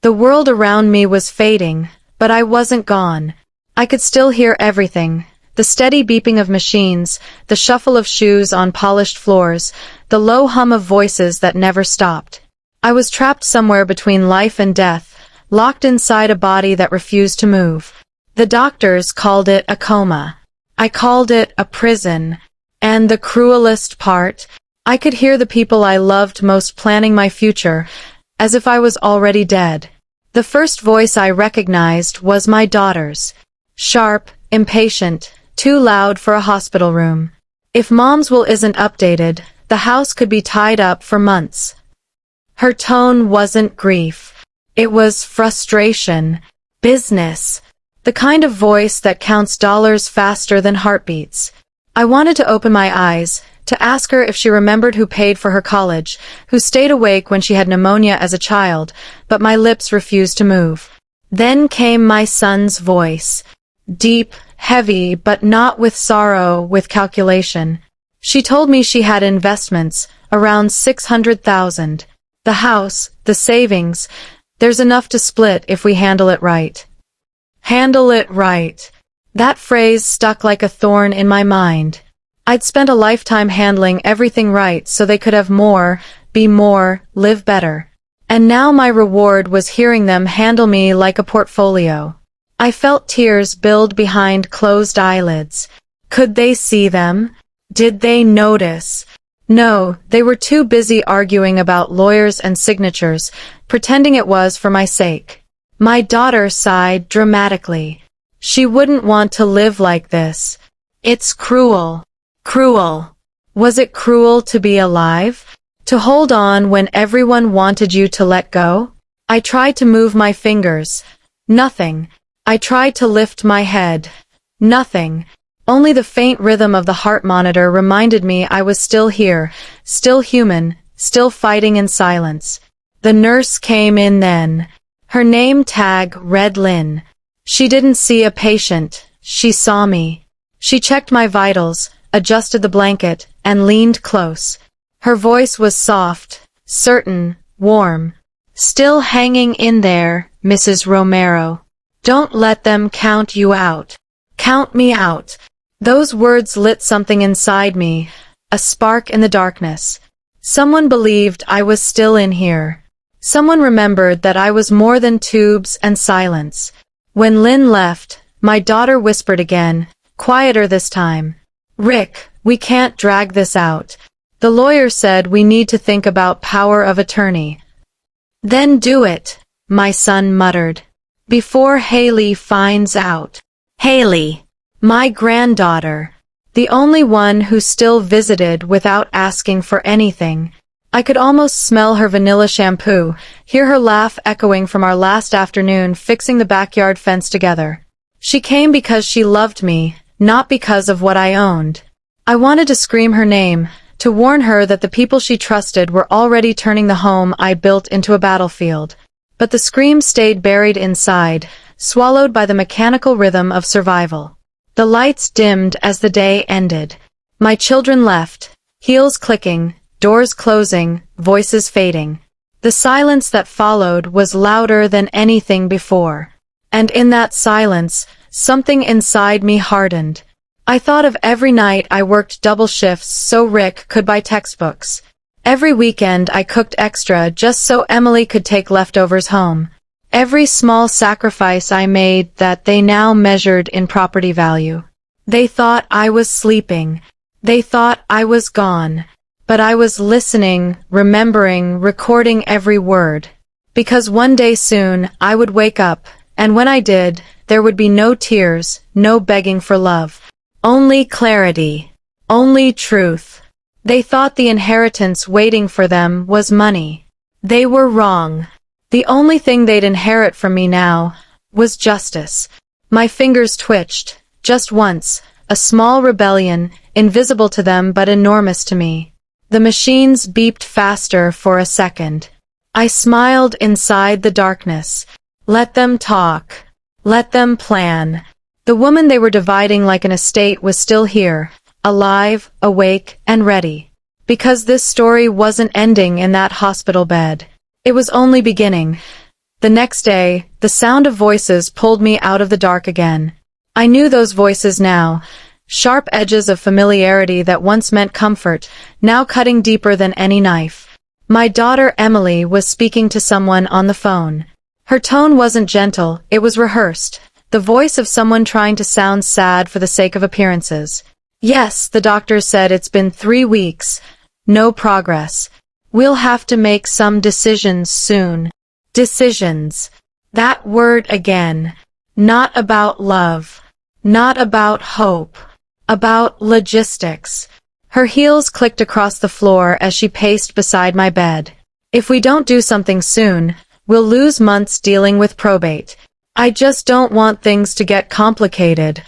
The world around me was fading, but I wasn't gone. I could still hear everything. The steady beeping of machines, the shuffle of shoes on polished floors, the low hum of voices that never stopped. I was trapped somewhere between life and death, locked inside a body that refused to move. The doctors called it a coma. I called it a prison. And the cruelest part, I could hear the people I loved most planning my future, as if I was already dead. The first voice I recognized was my daughter's. Sharp, impatient, too loud for a hospital room. If Mom's will isn't updated, the house could be tied up for months. Her tone wasn't grief. It was frustration. Business. The kind of voice that counts dollars faster than heartbeats. I wanted to open my eyes, to ask her if she remembered who paid for her college, who stayed awake when she had pneumonia as a child, but my lips refused to move. Then came my son's voice. Deep, heavy, but not with sorrow, with calculation. She told me she had investments, around 600,000. The house, the savings, there's enough to split if we handle it right. Handle it right. That phrase stuck like a thorn in my mind. I'd spent a lifetime handling everything right so they could have more, be more, live better. And now my reward was hearing them handle me like a portfolio. I felt tears build behind closed eyelids. Could they see them? Did they notice? No, they were too busy arguing about lawyers and signatures, pretending it was for my sake. My daughter sighed dramatically. She wouldn't want to live like this. It's cruel. Cruel. Was it cruel to be alive? To hold on when everyone wanted you to let go? I tried to move my fingers. Nothing. I tried to lift my head. Nothing. Only the faint rhythm of the heart monitor reminded me I was still here, still human, still fighting in silence. The nurse came in then. Her name tag read Lynn. She didn't see a patient. She saw me. She checked my vitals, adjusted the blanket, and leaned close. Her voice was soft, certain, warm. Still hanging in there, Mrs. Romero. Don't let them count you out. Count me out. Those words lit something inside me, a spark in the darkness. Someone believed I was still in here. Someone remembered that I was more than tubes and silence. When Lynn left, my daughter whispered again, quieter this time. Rick, we can't drag this out. The lawyer said we need to think about power of attorney. Then do it, my son muttered. Before Haley finds out. Haley, my granddaughter, the only one who still visited without asking for anything. I could almost smell her vanilla shampoo, hear her laugh echoing from our last afternoon fixing the backyard fence together. She came because she loved me, not because of what I owned. I wanted to scream her name, to warn her that the people she trusted were already turning the home I built into a battlefield. But the scream stayed buried inside, swallowed by the mechanical rhythm of survival. The lights dimmed as the day ended. My children left, heels clicking, doors closing, voices fading. The silence that followed was louder than anything before. And in that silence, something inside me hardened. I thought of every night I worked double shifts so Rick could buy textbooks. Every weekend I cooked extra just so Emily could take leftovers home. Every small sacrifice I made that they now measured in property value. They thought I was sleeping. They thought I was gone. But I was listening, remembering, recording every word. Because one day soon I would wake up, and when I did, there would be no tears, no begging for love. Only clarity. Only truth. They thought the inheritance waiting for them was money. They were wrong. The only thing they'd inherit from me now was justice. My fingers twitched, just once, a small rebellion, invisible to them but enormous to me. The machines beeped faster for a second. I smiled inside the darkness. Let them talk. Let them plan. The woman they were dividing like an estate was still here, alive, awake, and ready. Because this story wasn't ending in that hospital bed. It was only beginning. The next day, the sound of voices pulled me out of the dark again. I knew those voices now. Sharp edges of familiarity that once meant comfort, now cutting deeper than any knife. My daughter Emily was speaking to someone on the phone. Her tone wasn't gentle, it was rehearsed. The voice of someone trying to sound sad for the sake of appearances. Yes, the doctor said it's been 3 weeks. No progress. We'll have to make some decisions soon. Decisions. That word again. Not about love. Not about hope. About logistics. Her heels clicked across the floor as she paced beside my bed. If we don't do something soon, we'll lose months dealing with probate. I just don't want things to get complicated.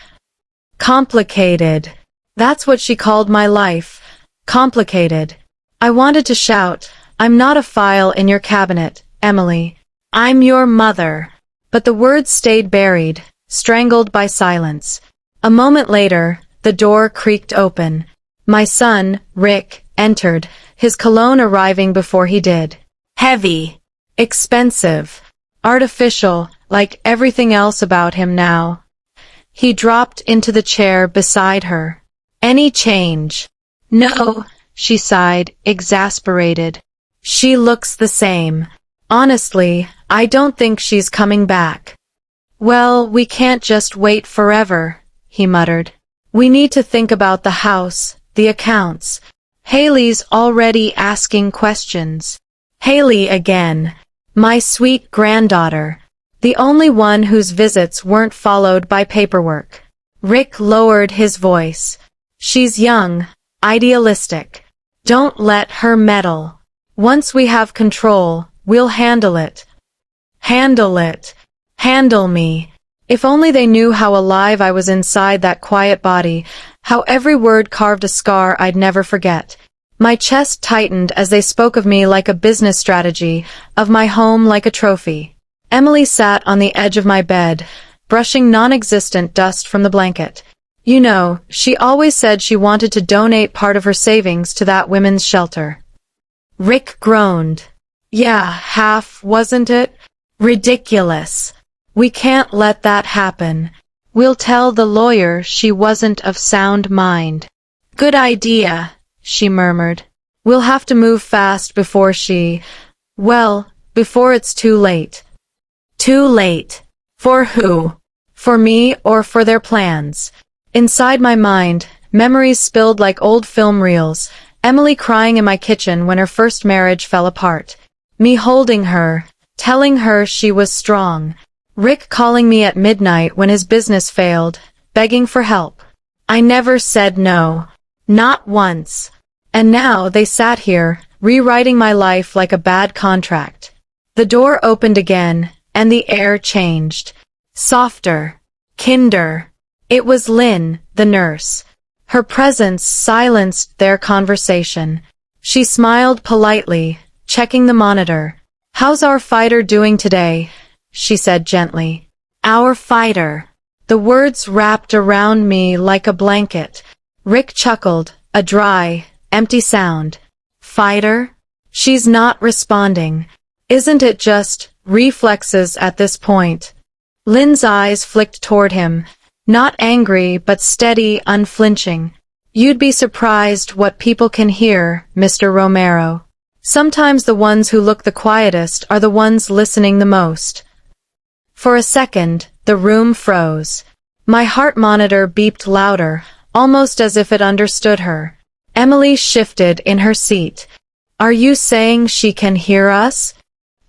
Complicated. That's what she called my life. Complicated. I wanted to shout, I'm not a file in your cabinet, Emily. I'm your mother. But the words stayed buried, strangled by silence. A moment later, the door creaked open. My son, Rick, entered, his cologne arriving before he did. Heavy. Expensive. Artificial, like everything else about him now. He dropped into the chair beside her. Any change? No, she sighed, exasperated. She looks the same. Honestly, I don't think she's coming back. Well, we can't just wait forever, he muttered. We need to think about the house, the accounts. Haley's already asking questions. Haley again. My sweet granddaughter. The only one whose visits weren't followed by paperwork. Rick lowered his voice. She's young, idealistic. Don't let her meddle. Once we have control, we'll handle it. Handle it. Handle me. If only they knew how alive I was inside that quiet body, how every word carved a scar I'd never forget. My chest tightened as they spoke of me like a business strategy, of my home like a trophy. Emily sat on the edge of my bed, brushing non-existent dust from the blanket. You know, she always said she wanted to donate part of her savings to that women's shelter. Rick groaned. Yeah, half, wasn't it? Ridiculous. We can't let that happen. We'll tell the lawyer she wasn't of sound mind. Good idea, she murmured. We'll have to move fast before before it's too late. Too late. For who? For me or for their plans? Inside my mind, memories spilled like old film reels. Emily crying in my kitchen when her first marriage fell apart. Me holding her, telling her she was strong. Rick calling me at midnight when his business failed, begging for help. I never said no. Not once. And now they sat here, rewriting my life like a bad contract. The door opened again, and the air changed. Softer. Kinder. It was Lynn, the nurse. Her presence silenced their conversation. She smiled politely, checking the monitor. How's our fighter doing today? She said gently. Our fighter. The words wrapped around me like a blanket. Rick chuckled, a dry, empty sound. Fighter? She's not responding. Isn't it just reflexes at this point? Lynn's eyes flicked toward him, not angry but steady, unflinching. You'd be surprised what people can hear, Mr. Romero. Sometimes the ones who look the quietest are the ones listening the most. For a second, the room froze. My heart monitor beeped louder, almost as if it understood her. Emily shifted in her seat. Are you saying she can hear us?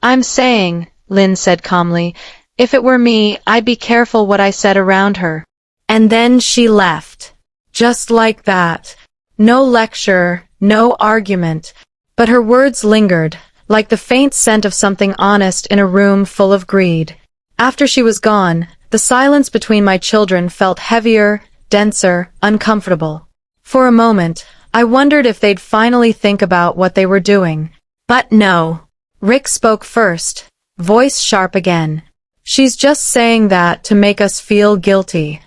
I'm saying, Lynn said calmly, if it were me, I'd be careful what I said around her. And then she left. Just like that. No lecture, no argument. But her words lingered, like the faint scent of something honest in a room full of greed. After she was gone, the silence between my children felt heavier, denser, uncomfortable. For a moment, I wondered if they'd finally think about what they were doing. But no. Rick spoke first, voice sharp again. She's just saying that to make us feel guilty.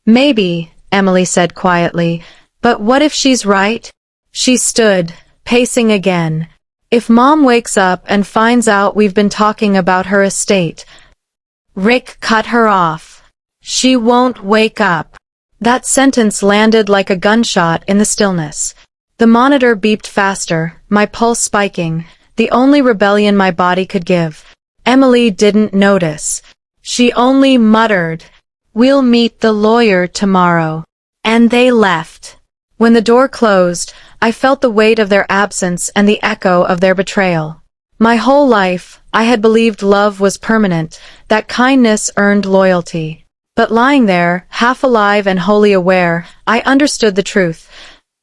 Maybe, Emily said quietly, but what if she's right? She stood, pacing again. If Mom wakes up and finds out we've been talking about her estate. Rick cut her off. She won't wake up. That sentence landed like a gunshot in the stillness. The monitor beeped faster, my pulse spiking, the only rebellion my body could give. Emily didn't notice. She only muttered, "We'll meet the lawyer tomorrow." And they left. When the door closed, I felt the weight of their absence and the echo of their betrayal. My whole life, I had believed love was permanent, that kindness earned loyalty. But lying there, half alive and wholly aware, I understood the truth.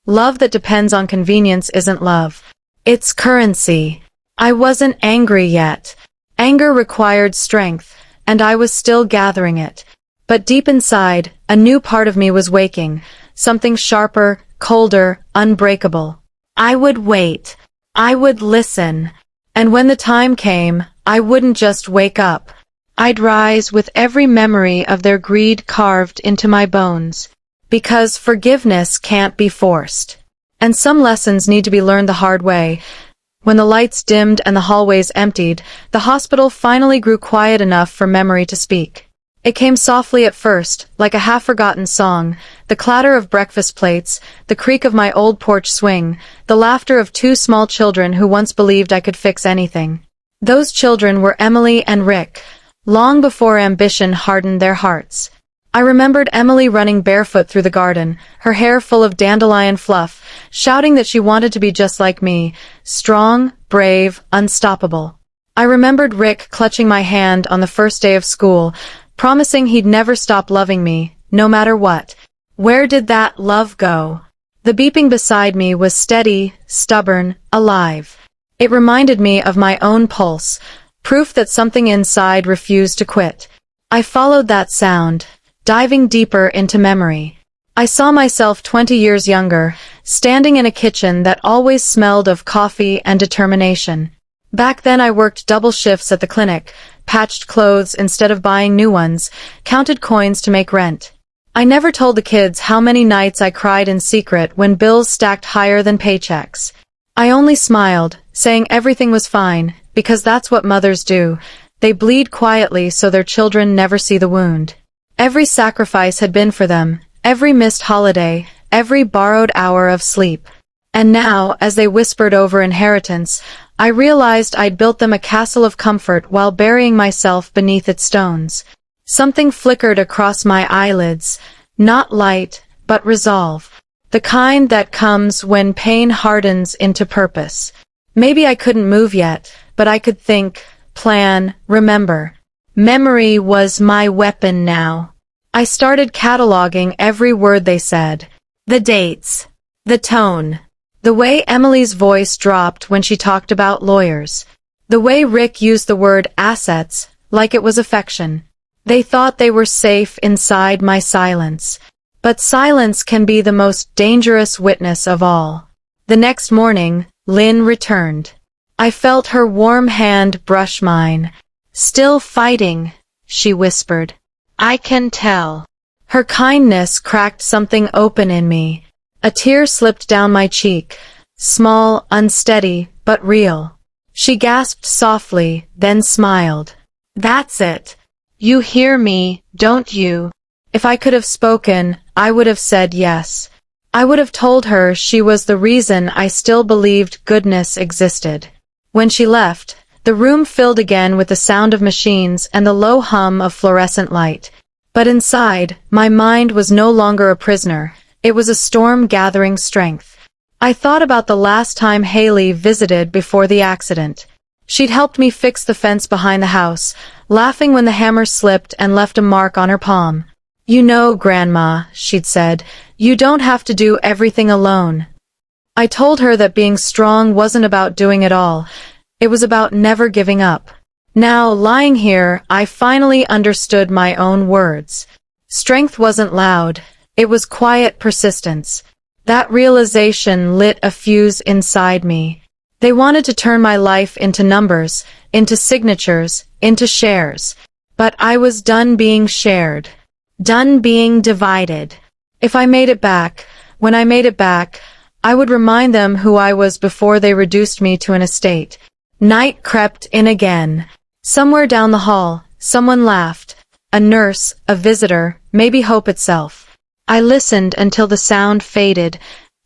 Love that depends on convenience isn't love. It's currency. I wasn't angry yet. Anger required strength, and I was still gathering it. But deep inside, a new part of me was waking, something sharper, colder, unbreakable. I would wait. I would listen. And when the time came, I wouldn't just wake up. I'd rise with every memory of their greed carved into my bones. Because forgiveness can't be forced. And some lessons need to be learned the hard way. When the lights dimmed and the hallways emptied, the hospital finally grew quiet enough for memory to speak. It came softly at first, like a half-forgotten song, the clatter of breakfast plates, the creak of my old porch swing, the laughter of two small children who once believed I could fix anything. Those children were Emily and Rick, long before ambition hardened their hearts. I remembered Emily running barefoot through the garden, her hair full of dandelion fluff, shouting that she wanted to be just like me, strong, brave, unstoppable. I remembered Rick clutching my hand on the first day of school, promising he'd never stop loving me, no matter what. Where did that love go? The beeping beside me was steady, stubborn, alive. It reminded me of my own pulse, proof that something inside refused to quit. I followed that sound, diving deeper into memory. I saw myself 20 years younger, standing in a kitchen that always smelled of coffee and determination. Back then I worked double shifts at the clinic, patched clothes instead of buying new ones, counted coins to make rent. I never told the kids how many nights I cried in secret when bills stacked higher than paychecks. I only smiled, saying everything was fine, because that's what mothers do. They bleed quietly so their children never see the wound. Every sacrifice had been for them, every missed holiday, every borrowed hour of sleep. And now, as they whispered over inheritance, I realized I'd built them a castle of comfort while burying myself beneath its stones. Something flickered across my eyelids, not light, but resolve. The kind that comes when pain hardens into purpose. Maybe I couldn't move yet, but I could think, plan, remember. Memory was my weapon now. I started cataloging every word they said. The dates. The tone. The way Emily's voice dropped when she talked about lawyers. The way Rick used the word assets, like it was affection. They thought they were safe inside my silence. But silence can be the most dangerous witness of all. The next morning, Lynn returned. I felt her warm hand brush mine. "Still fighting," she whispered. "I can tell." Her kindness cracked something open in me. A tear slipped down my cheek, small, unsteady, but real. She gasped softly, then smiled. "That's it. You hear me, don't you?" If I could have spoken, I would have said yes. I would have told her she was the reason I still believed goodness existed. When she left, the room filled again with the sound of machines and the low hum of fluorescent light. But inside, my mind was no longer a prisoner. It was a storm gathering strength. I thought about the last time Haley visited before the accident. She'd helped me fix the fence behind the house, laughing when the hammer slipped and left a mark on her palm. "You know, Grandma," she'd said, "you don't have to do everything alone." I told her that being strong wasn't about doing it all. It was about never giving up. Now, lying here, I finally understood my own words. Strength wasn't loud. It was quiet persistence. That realization lit a fuse inside me. They wanted to turn my life into numbers, into signatures, into shares. But I was done being shared. Done being divided. If I made it back, when I made it back, I would remind them who I was before they reduced me to an estate. Night crept in again. Somewhere down the hall, someone laughed. A nurse, a visitor, maybe hope itself. I listened until the sound faded,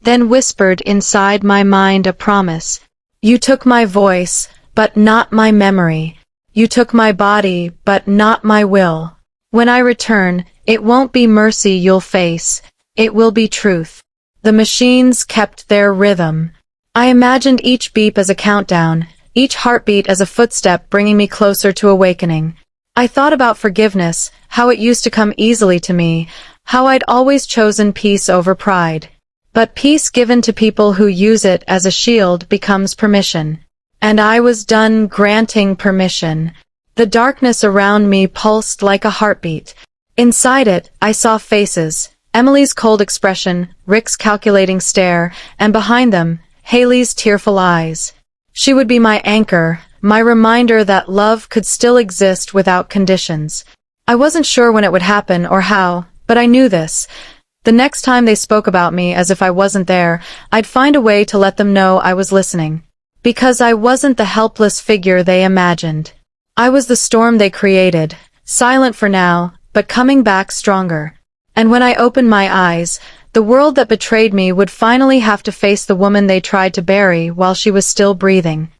then whispered inside my mind a promise. You took my voice, but not my memory. You took my body, but not my will. When I return, it won't be mercy you'll face. It will be truth. The machines kept their rhythm. I imagined each beep as a countdown, each heartbeat as a footstep bringing me closer to awakening. I thought about forgiveness, how it used to come easily to me, how I'd always chosen peace over pride. But peace given to people who use it as a shield becomes permission. And I was done granting permission. The darkness around me pulsed like a heartbeat. Inside it, I saw faces. Emily's cold expression, Rick's calculating stare, and behind them, Haley's tearful eyes. She would be my anchor, my reminder that love could still exist without conditions. I wasn't sure when it would happen or how, but I knew this. The next time they spoke about me as if I wasn't there, I'd find a way to let them know I was listening. Because I wasn't the helpless figure they imagined. I was the storm they created, silent for now, but coming back stronger. And when I opened my eyes, the world that betrayed me would finally have to face the woman they tried to bury while she was still breathing.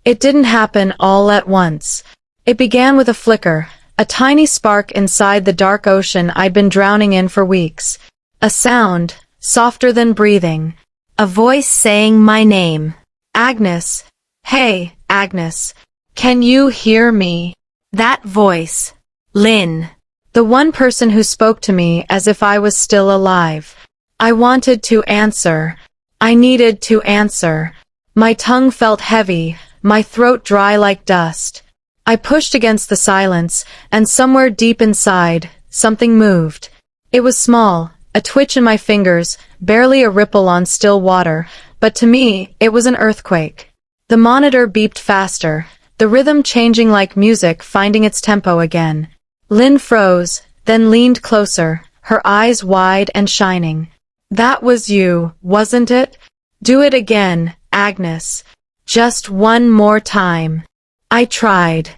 It didn't happen all at once. It began with a flicker, a tiny spark inside the dark ocean I'd been drowning in for weeks. A sound, softer than breathing. A voice saying my name. Agnes. Hey, Agnes. Can you hear me? That voice. Lynn. The one person who spoke to me as if I was still alive. I wanted to answer. I needed to answer. My tongue felt heavy, my throat dry like dust. I pushed against the silence, and somewhere deep inside, something moved. It was small, a twitch in my fingers, barely a ripple on still water, but to me, it was an earthquake. The monitor beeped faster, the rhythm changing like music finding its tempo again. Lynn froze, then leaned closer, her eyes wide and shining. That was you, wasn't it? Do it again, Agnes. Just one more time. I tried.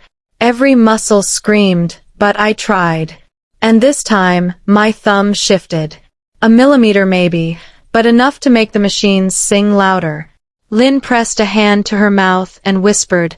Every muscle screamed, but I tried. And this time, my thumb shifted. A millimeter maybe, but enough to make the machines sing louder. Lynn pressed a hand to her mouth and whispered,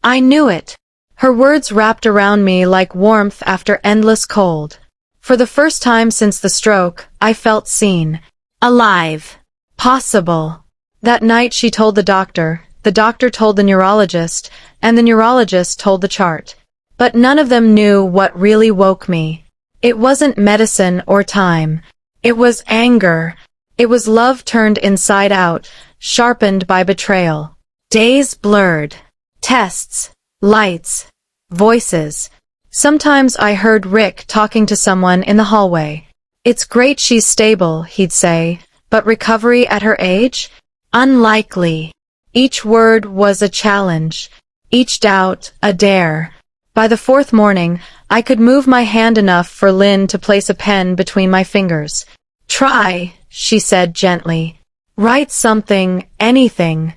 I knew it. Her words wrapped around me like warmth after endless cold. For the first time since the stroke, I felt seen. Alive. Possible. That night she told the doctor told the neurologist, and the neurologist told the chart. But none of them knew what really woke me. It wasn't medicine or time. It was anger. It was love turned inside out, sharpened by betrayal. Days blurred. Tests. Lights. Voices. Sometimes I heard Rick talking to someone in the hallway. It's great she's stable, he'd say, but recovery at her age? Unlikely. Each word was a challenge. Each doubt, a dare. By the fourth morning, I could move my hand enough for Lynn to place a pen between my fingers. Try, she said gently. Write something, anything.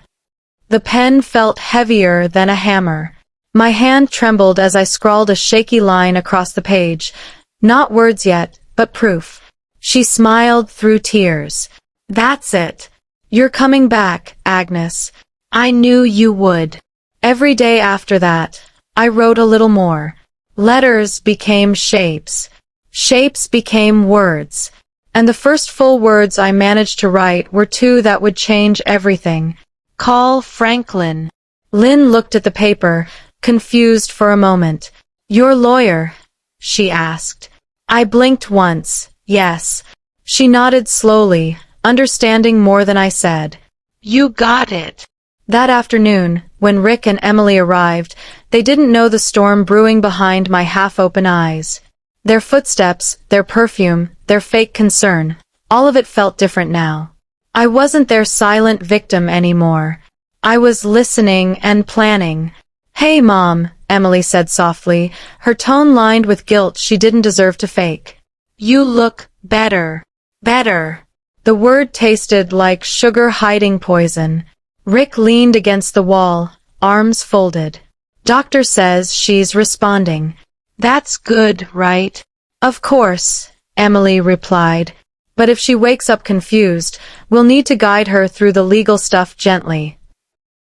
The pen felt heavier than a hammer. My hand trembled as I scrawled a shaky line across the page. Not words yet, but proof. She smiled through tears. That's it. You're coming back, Agnes. I knew you would. Every day after that, I wrote a little more. Letters became shapes. Shapes became words. And the first full words I managed to write were two that would change everything. Call Franklin. Lynn looked at the paper, confused for a moment. Your lawyer? She asked. I blinked once. Yes. She nodded slowly, understanding more than I said. You got it. That afternoon, when Rick and Emily arrived, they didn't know the storm brewing behind my half-open eyes. Their footsteps, their perfume, their fake concern, all of it felt different now. I wasn't their silent victim anymore. I was listening and planning. Hey, Mom, Emily said softly, her tone lined with guilt she didn't deserve to fake. You look better. Better. The word tasted like sugar hiding poison. Rick leaned against the wall, arms folded. Doctor says she's responding. That's good, right? Of course, Emily replied. But if she wakes up confused, we'll need to guide her through the legal stuff gently.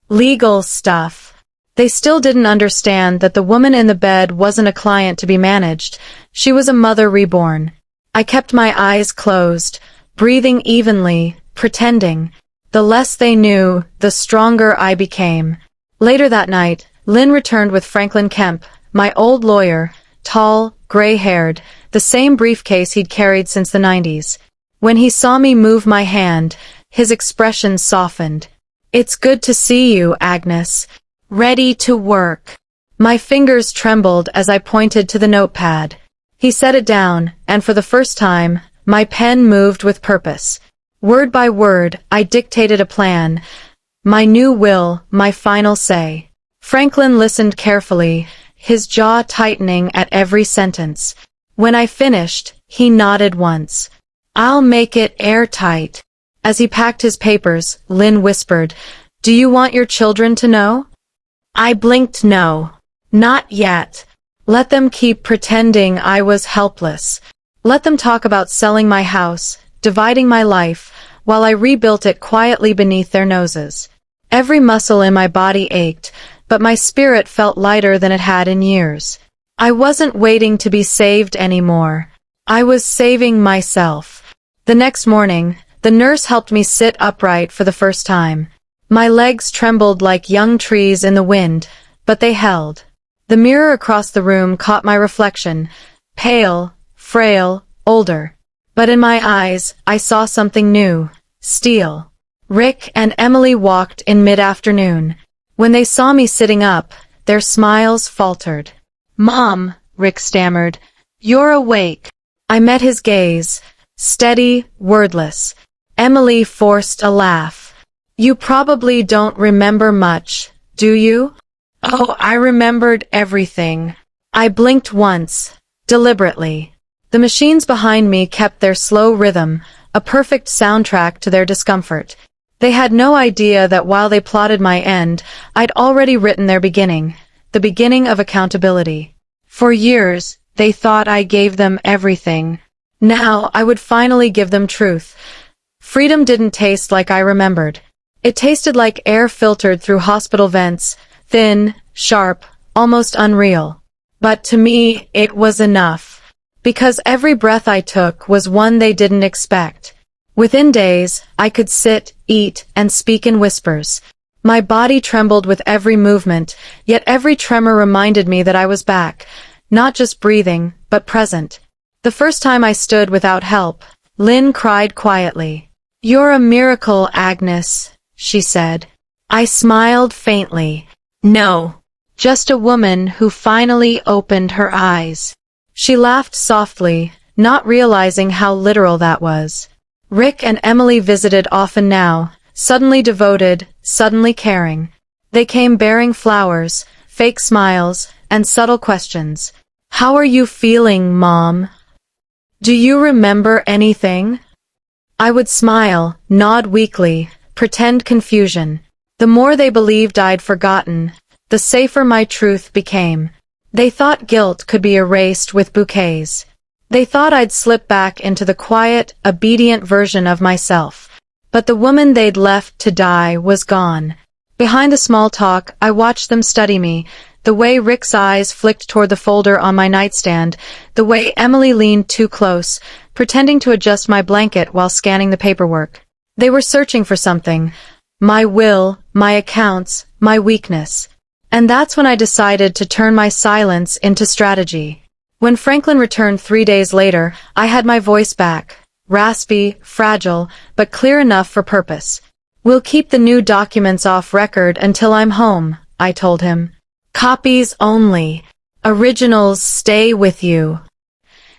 Legal stuff. They still didn't understand that the woman in the bed wasn't a client to be managed. She was a mother reborn. I kept my eyes closed, breathing evenly, pretending. The less they knew, the stronger I became. Later that night, Lynn returned with Franklin Kemp, my old lawyer, tall, gray-haired, the same briefcase he'd carried since the 90s. When he saw me move my hand, his expression softened. It's good to see you, Agnes. Ready to work. My fingers trembled as I pointed to the notepad. He set it down, and for the first time, my pen moved with purpose. Word by word, I dictated a plan. My new will, my final say. Franklin listened carefully, his jaw tightening at every sentence. When I finished, he nodded once. I'll make it airtight. As he packed his papers, Lynn whispered, Do you want your children to know? I blinked no. Not yet. Let them keep pretending I was helpless. Let them talk about selling my house, dividing my life, while I rebuilt it quietly beneath their noses. Every muscle in my body ached, but my spirit felt lighter than it had in years. I wasn't waiting to be saved anymore. I was saving myself. The next morning, the nurse helped me sit upright for the first time. My legs trembled like young trees in the wind, but they held. The mirror across the room caught my reflection, pale, frail, older. But in my eyes, I saw something new, steel. Rick and Emily walked in mid-afternoon. When they saw me sitting up, their smiles faltered. Mom, Rick stammered, you're awake. I met his gaze, steady, wordless. Emily forced a laugh. You probably don't remember much, do you? Oh, I remembered everything. I blinked once, deliberately. The machines behind me kept their slow rhythm, a perfect soundtrack to their discomfort. They had no idea that while they plotted my end, I'd already written their beginning, the beginning of accountability. For years, they thought I gave them everything. Now, I would finally give them truth. Freedom didn't taste like I remembered. It tasted like air filtered through hospital vents, thin, sharp, almost unreal. But to me, it was enough. Because every breath I took was one they didn't expect. Within days, I could sit, eat, and speak in whispers. My body trembled with every movement, yet every tremor reminded me that I was back, not just breathing, but present. The first time I stood without help, Lynn cried quietly. You're a miracle, Agnes, she said. I smiled faintly. No, just a woman who finally opened her eyes. She laughed softly, not realizing how literal that was. Rick and Emily visited often now, suddenly devoted, suddenly caring. They came bearing flowers, fake smiles, and subtle questions. How are you feeling, Mom? Do you remember anything? I would smile, nod weakly, pretend confusion. The more they believed I'd forgotten, the safer my truth became. They thought guilt could be erased with bouquets. They thought I'd slip back into the quiet, obedient version of myself. But the woman they'd left to die was gone. Behind the small talk, I watched them study me, the way Rick's eyes flicked toward the folder on my nightstand, the way Emily leaned too close, pretending to adjust my blanket while scanning the paperwork. They were searching for something. My will, my accounts, my weakness. And that's when I decided to turn my silence into strategy. When Franklin returned 3 days later, I had my voice back. Raspy, fragile, but clear enough for purpose. We'll keep the new documents off record until I'm home, I told him. Copies only. Originals stay with you.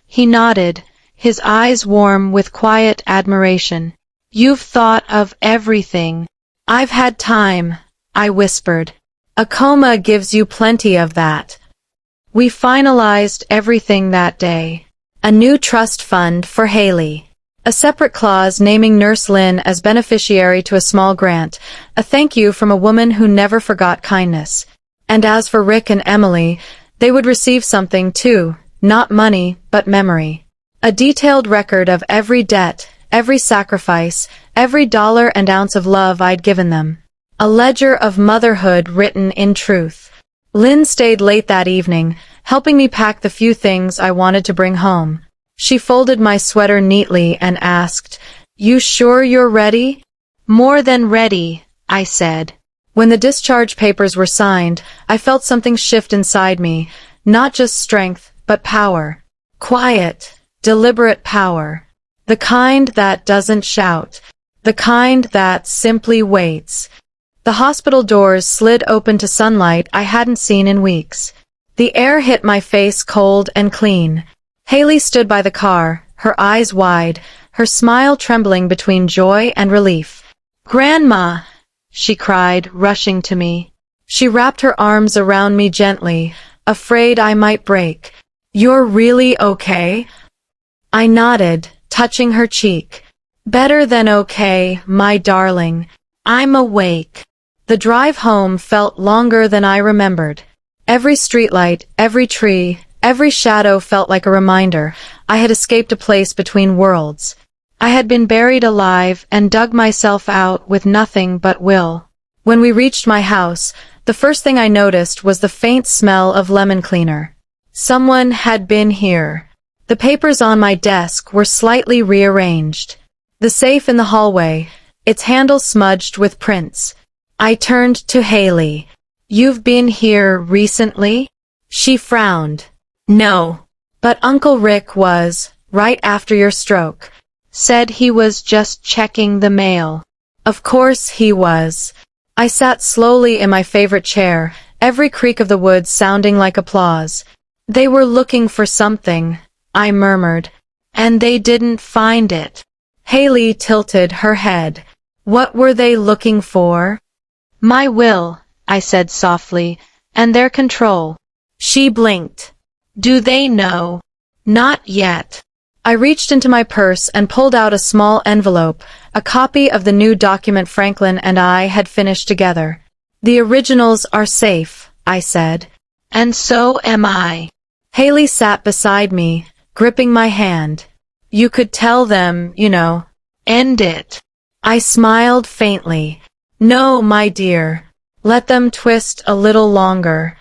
He nodded, his eyes warm with quiet admiration. You've thought of everything. I've had time, I whispered. A coma gives you plenty of that. We finalized everything that day. A new trust fund for Haley. A separate clause naming Nurse Lynn as beneficiary to a small grant, a thank you from a woman who never forgot kindness. And as for Rick and Emily, they would receive something too, not money, but memory. A detailed record of every debt, every sacrifice, every dollar and ounce of love I'd given them. A ledger of motherhood written in truth. Lynn stayed late that evening, helping me pack the few things I wanted to bring home. She folded my sweater neatly and asked, "You sure you're ready?" "More than ready," I said. When the discharge papers were signed, I felt something shift inside me, not just strength, but power. Quiet, deliberate power. The kind that doesn't shout. The kind that simply waits. The hospital doors slid open to sunlight I hadn't seen in weeks. The air hit my face cold and clean. Haley stood by the car, her eyes wide, her smile trembling between joy and relief. "Grandma!" she cried, rushing to me. She wrapped her arms around me gently, afraid I might break. "You're really okay?" I nodded, touching her cheek. "Better than okay, my darling. I'm awake." The drive home felt longer than I remembered. Every streetlight, every tree, every shadow felt like a reminder I had escaped a place between worlds. I had been buried alive and dug myself out with nothing but will. When we reached my house, the first thing I noticed was the faint smell of lemon cleaner. Someone had been here. The papers on my desk were slightly rearranged. The safe in the hallway, its handle smudged with prints. I turned to Haley. "You've been here recently?" She frowned. "No. But Uncle Rick was, right after your stroke. Said he was just checking the mail." Of course he was. I sat slowly in my favorite chair, every creak of the wood sounding like applause. "They were looking for something," I murmured. "And they didn't find it." Haley tilted her head. "What were they looking for?" "My will," I said softly, "and their control." She blinked. "Do they know?" "Not yet." I reached into my purse and pulled out a small envelope, a copy of the new document Franklin and I had finished together. "The originals are safe," I said. "And so am I." Haley sat beside me, gripping my hand. "You could tell them, end it." I smiled faintly. "No, my dear. Let them twist a little longer.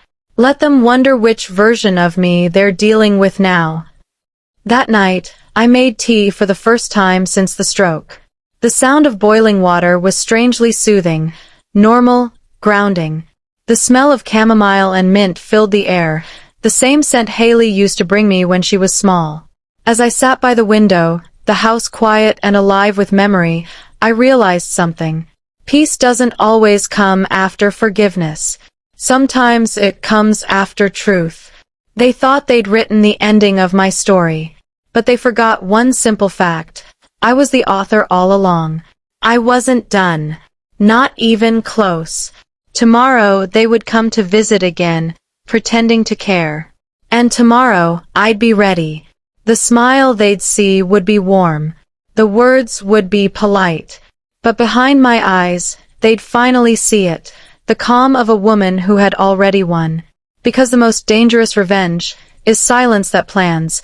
Let them wonder which version of me they're dealing with now." That night, I made tea for the first time since the stroke. The sound of boiling water was strangely soothing, normal, grounding. The smell of chamomile and mint filled the air, the same scent Haley used to bring me when she was small. As I sat by the window, the house quiet and alive with memory, I realized something. Peace doesn't always come after forgiveness. Sometimes it comes after truth. They thought they'd written the ending of my story. But they forgot one simple fact. I was the author all along. I wasn't done. Not even close. Tomorrow they would come to visit again, pretending to care. And tomorrow I'd be ready. The smile they'd see would be warm. The words would be polite. But behind my eyes, they'd finally see it. The calm of a woman who had already won. Because the most dangerous revenge is silence that plans.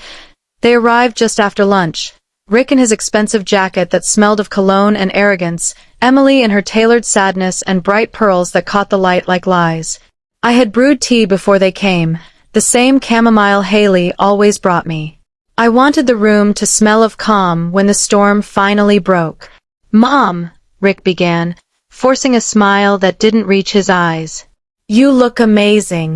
They arrived just after lunch. Rick in his expensive jacket that smelled of cologne and arrogance, Emily in her tailored sadness and bright pearls that caught the light like lies. I had brewed tea before they came, the same chamomile Haley always brought me. I wanted the room to smell of calm when the storm finally broke. "Mom," Rick began, forcing a smile that didn't reach his eyes. "You look amazing."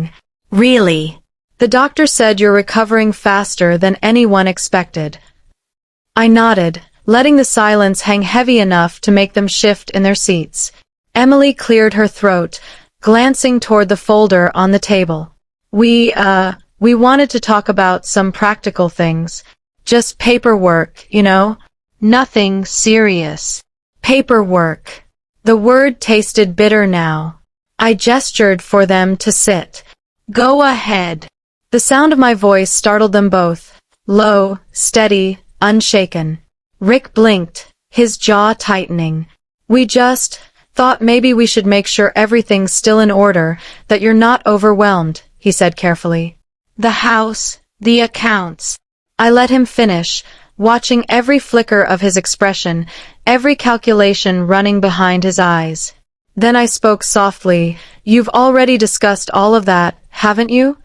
"Really?" "The doctor said you're recovering faster than anyone expected." I nodded, letting the silence hang heavy enough to make them shift in their seats. Emily cleared her throat, glancing toward the folder on the table. We wanted to talk about some practical things. Just paperwork, Nothing serious." Paperwork. The word tasted bitter now. I gestured for them to sit. "Go ahead." The sound of my voice startled them both. Low, steady, unshaken. Rick blinked, his jaw tightening. We just thought maybe we should make sure everything's still in order, that you're not overwhelmed, he said carefully. The house, the accounts. I let him finish, watching every flicker of his expression, every calculation running behind his eyes. Then I spoke softly. You've already discussed all of that, haven't you?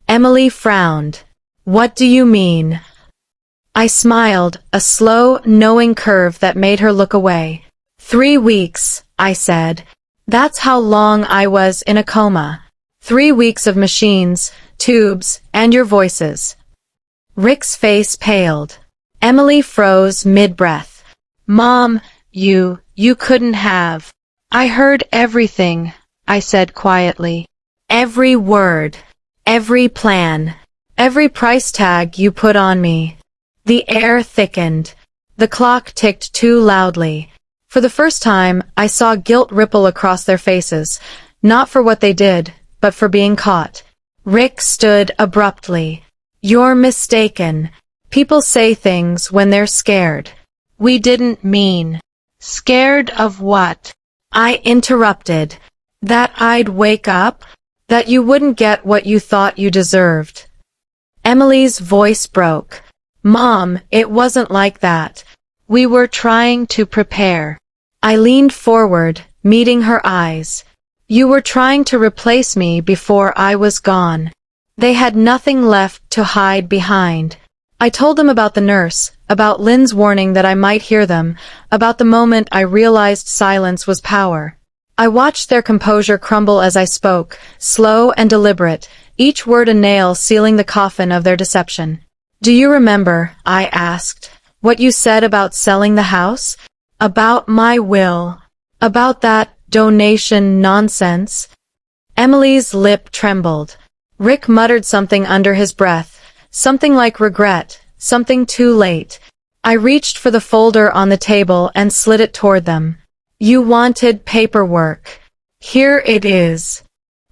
Emily frowned. What do you mean? I smiled, a slow, knowing curve that made her look away. 3 weeks, I said. That's how long I was in a coma. 3 weeks of machines, tubes, and your voices. Rick's face paled. Emily froze mid-breath. Mom, you couldn't have. I heard everything, I said quietly. Every word, every plan, every price tag you put on me. The air thickened. The clock ticked too loudly. For the first time, I saw guilt ripple across their faces, not for what they did, but for being caught. Rick stood abruptly. You're mistaken. People say things when they're scared. We didn't mean. Scared of what? I interrupted. That I'd wake up? That you wouldn't get what you thought you deserved. Emily's voice broke. Mom, it wasn't like that. We were trying to prepare. I leaned forward, meeting her eyes. You were trying to replace me before I was gone. They had nothing left to hide behind. I told them about the nurse, about Lynn's warning that I might hear them, about the moment I realized silence was power. I watched their composure crumble as I spoke, slow and deliberate, each word a nail sealing the coffin of their deception. Do you remember, I asked, what you said about selling the house? About my will? About that donation nonsense? Emily's lip trembled. Rick muttered something under his breath, something like regret, something too late. I reached for the folder on the table and slid it toward them. You wanted paperwork. Here it is.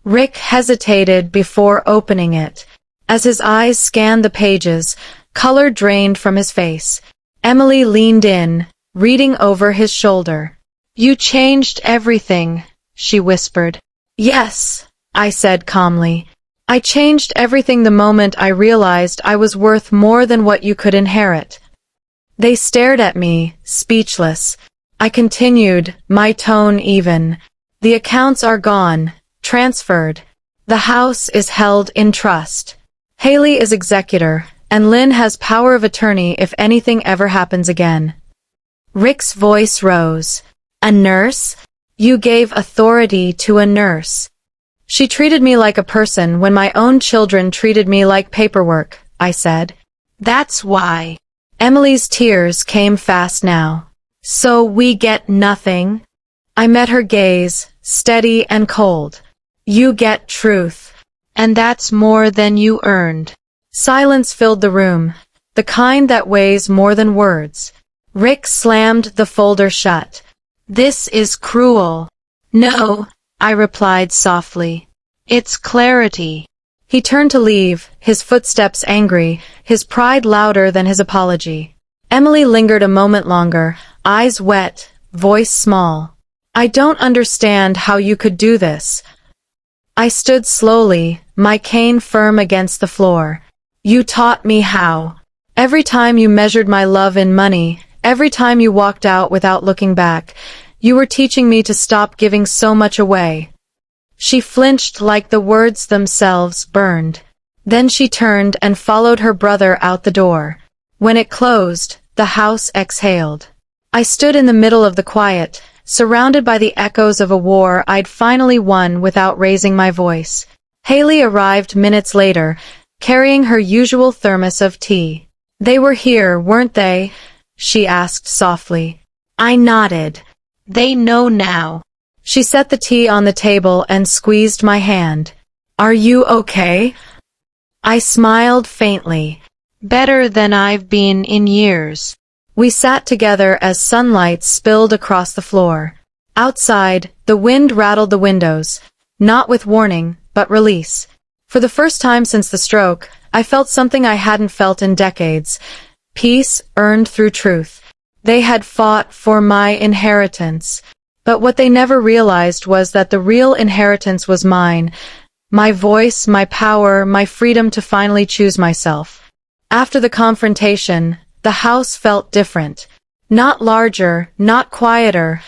Rick hesitated before opening it. As his eyes scanned the pages, color drained from his face. Emily leaned in, reading over his shoulder. You changed everything, she whispered. Yes, I said calmly. I changed everything the moment I realized I was worth more than what you could inherit. They stared at me, speechless. I continued, my tone even. The accounts are gone, transferred. The house is held in trust. Haley is executor, and Lynn has power of attorney if anything ever happens again. Rick's voice rose. A nurse? You gave authority to a nurse. She treated me like a person when my own children treated me like paperwork, I said. That's why. Emily's tears came fast now. So we get nothing? I met her gaze, steady and cold. You get truth. And that's more than you earned. Silence filled the room, the kind that weighs more than words. Rick slammed the folder shut. This is cruel. No, I replied softly. It's clarity. He turned to leave, his footsteps angry, his pride louder than his apology. Emily lingered a moment longer, eyes wet, voice small. I don't understand how you could do this. I stood slowly, my cane firm against the floor. You taught me how. Every time you measured my love in money, every time you walked out without looking back, you were teaching me to stop giving so much away. She flinched like the words themselves burned. Then she turned and followed her brother out the door. When it closed, the house exhaled. I stood in the middle of the quiet, surrounded by the echoes of a war I'd finally won without raising my voice. Haley arrived minutes later, carrying her usual thermos of tea. They were here, weren't they? She asked softly. I nodded. They know now. She set the tea on the table and squeezed my hand. Are you okay? I smiled faintly. Better than I've been in years. We sat together as sunlight spilled across the floor. Outside, the wind rattled the windows, not with warning, but release. For the first time since the stroke, I felt something I hadn't felt in decades. Peace earned through truth. They had fought for my inheritance. But what they never realized was that the real inheritance was mine. My voice, my power, my freedom to finally choose myself. After the confrontation, the house felt different. Not larger, not quieter,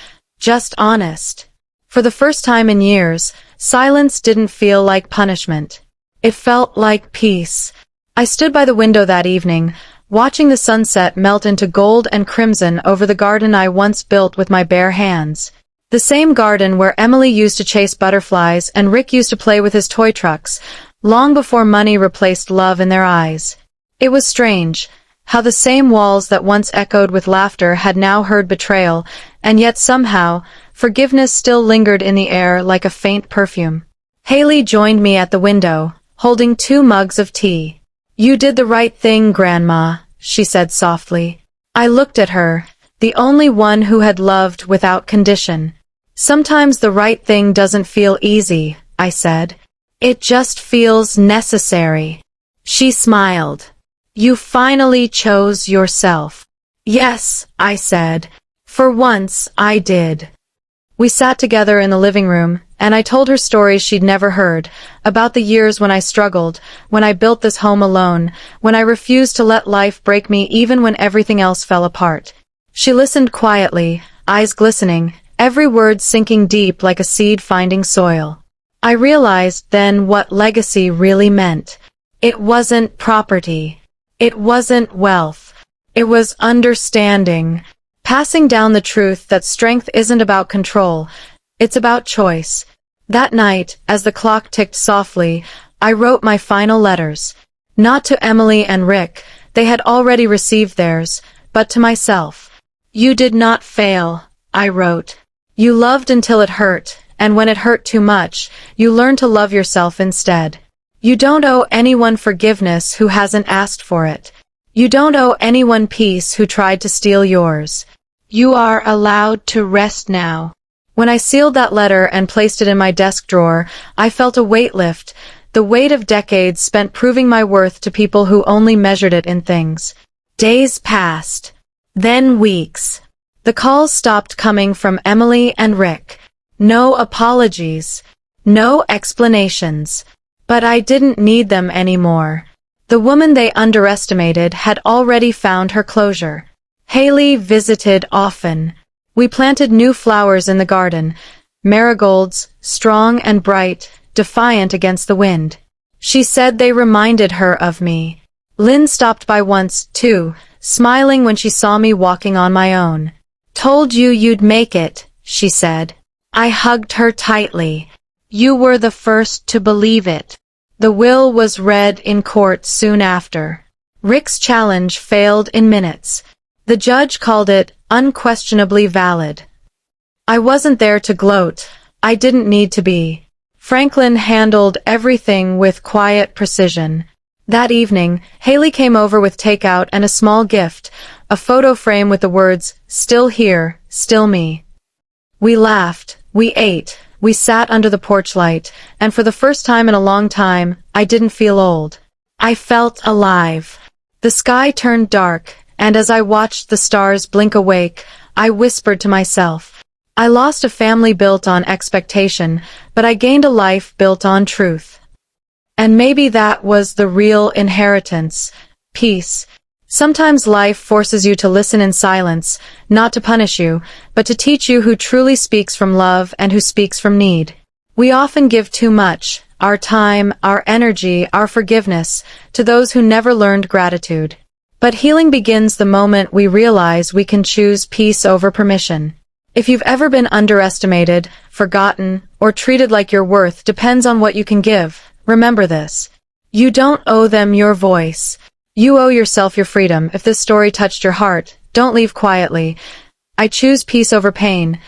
just honest. For the first time in years, silence didn't feel like punishment. It felt like peace. I stood by the window that evening, watching the sunset melt into gold and crimson over the garden I once built with my bare hands. The same garden where Emily used to chase butterflies and Rick used to play with his toy trucks, long before money replaced love in their eyes. It was strange, how the same walls that once echoed with laughter had now heard betrayal, and yet somehow, forgiveness still lingered in the air like a faint perfume. Haley joined me at the window, holding 2 mugs of tea. "You did the right thing, Grandma," she said softly. I looked at her, the only one who had loved without condition. "Sometimes the right thing doesn't feel easy," I said. "It just feels necessary." She smiled. "You finally chose yourself." "Yes," I said. "For once, I did." We sat together in the living room, and I told her stories she'd never heard, about the years when I struggled, when I built this home alone, when I refused to let life break me even when everything else fell apart. She listened quietly, eyes glistening, every word sinking deep like a seed finding soil. I realized then what legacy really meant. It wasn't property. It wasn't wealth. It was understanding. Passing down the truth that strength isn't about control, it's about choice. That night, as the clock ticked softly, I wrote my final letters. Not to Emily and Rick, they had already received theirs, but to myself. "You did not fail," I wrote. "You loved until it hurt, and when it hurt too much, you learned to love yourself instead. You don't owe anyone forgiveness who hasn't asked for it. You don't owe anyone peace who tried to steal yours. You are allowed to rest now." When I sealed that letter and placed it in my desk drawer, I felt a weight lift, the weight of decades spent proving my worth to people who only measured it in things. Days passed. Then weeks. The calls stopped coming from Emily and Rick. No apologies. No explanations. But I didn't need them anymore. The woman they underestimated had already found her closure. Haley visited often. We planted new flowers in the garden, marigolds, strong and bright, defiant against the wind. She said they reminded her of me. Lynn stopped by once, too, smiling when she saw me walking on my own. "Told you you'd make it," she said. I hugged her tightly. "You were the first to believe it." The will was read in court soon after. Rick's challenge failed in minutes. The judge called it unquestionably valid. I wasn't there to gloat. I didn't need to be. Franklin handled everything with quiet precision. That evening, Haley came over with takeout and a small gift, a photo frame with the words, "Still here, still me." We laughed, we ate, we sat under the porch light, and for the first time in a long time, I didn't feel old. I felt alive. The sky turned dark, and as I watched the stars blink awake, I whispered to myself, I lost a family built on expectation, but I gained a life built on truth. And maybe that was the real inheritance, peace. Sometimes life forces you to listen in silence, not to punish you, but to teach you who truly speaks from love and who speaks from need. We often give too much, our time, our energy, our forgiveness, to those who never learned gratitude. But healing begins the moment we realize we can choose peace over permission. If you've ever been underestimated, forgotten, or treated like your worth depends on what you can give, remember this. You don't owe them your voice. You owe yourself your freedom. If this story touched your heart, don't leave quietly. I choose peace over pain.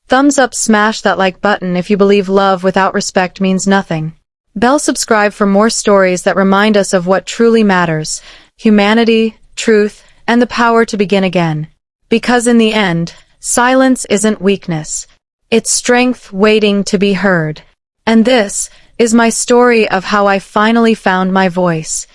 Thumbs up, smash that like button if you believe love without respect means nothing. Bell subscribe for more stories that remind us of what truly matters. Humanity, truth, and the power to begin again. Because in the end, silence isn't weakness. It's strength waiting to be heard. And this is my story of how I finally found my voice.